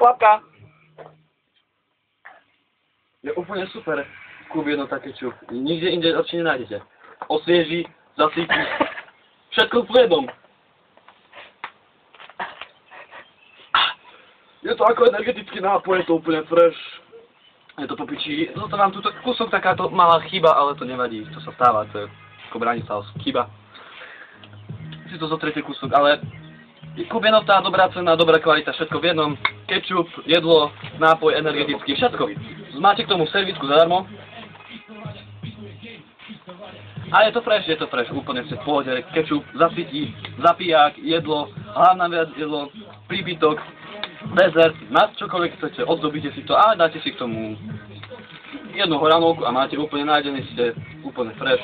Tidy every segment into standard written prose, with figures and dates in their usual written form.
Klapka. Je úplne super. Kúp jednota kečup. Nikde inde určite nenájdete. Osvieži, zasypí. Všetko v jednom. Je to ako energetický nápoj, je to úplne fresh. Je to popičí. Zostávam tu kúsok, takáto malá chyba, ale to nevadí. To sa stáva, to je ako branica chyba. Si to zotrete kúsok, ale kúp jednota, dobrá cena, dobrá kvalita, všetko v jednom. Kečup, jedlo, nápoj, energetický, všetko. Máte k tomu servisku zadarmo. A je to fresh, úplne ste v pohode. Kečup, zasytí, zapiják, jedlo, hlavná vec, jedlo, príbytok, dezert, na čokoľvek chcete, ozdobíte si to a dáte si k tomu jednu hranovku a máte úplne nájdený, ste úplne fresh.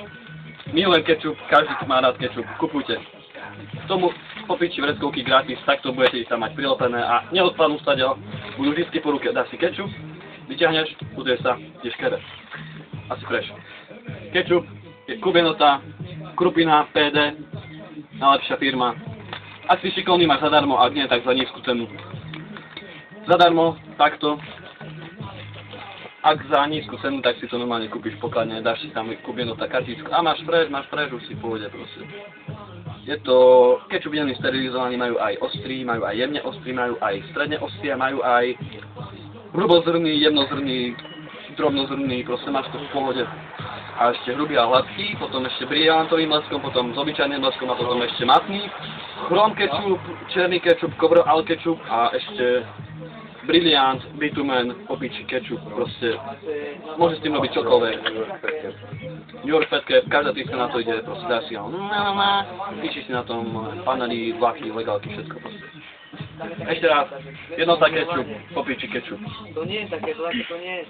Milujem kečup, každý má rád kečup, kupujte. K tomu popiči vreckovky gratis, takto budete ich tam mať prilepené a neodpadnú staďal, budú vždy po ruke, dáš si kečup, vyťahneš, buduje sa, ideš kere. Asi fresh. Kečup, Kúp jednota, Krupina, PD, najlepšia firma. Ak si šikovný, máš zadarmo, ak nie, tak za nízku cenu. Zadarmo, takto. Ak za nízku cenu, tak si to normálne kúpiš pokladne, dáš si tam Kúp jednota kartičku a máš fresh, už si v pohode proste. Je to, kečup jemný sterilizovaný, majú aj ostrý, majú aj jemne ostrý, majú aj stredne ostrý a majú aj hrubozrný, jemnozrný, drobnozrný, proste máš to v pohode. A ešte hrubý a hladký, potom ešte brillantovým leskom, potom s obyčajným leskom a potom ešte matný. Chrom kečup, černý kečup, cover al kečup a ešte brilliant, bitumen, opičí kečup, proste môžeš s tým robiť čokoľvek. New York Fat Cap, každá týždeň na to ide, proste dáš si ho, píšiš si na tom panely, vlaky, legálky, všetko proste. Ešte raz, jednota kečup, opičí kečup. To nie je také, to nie je.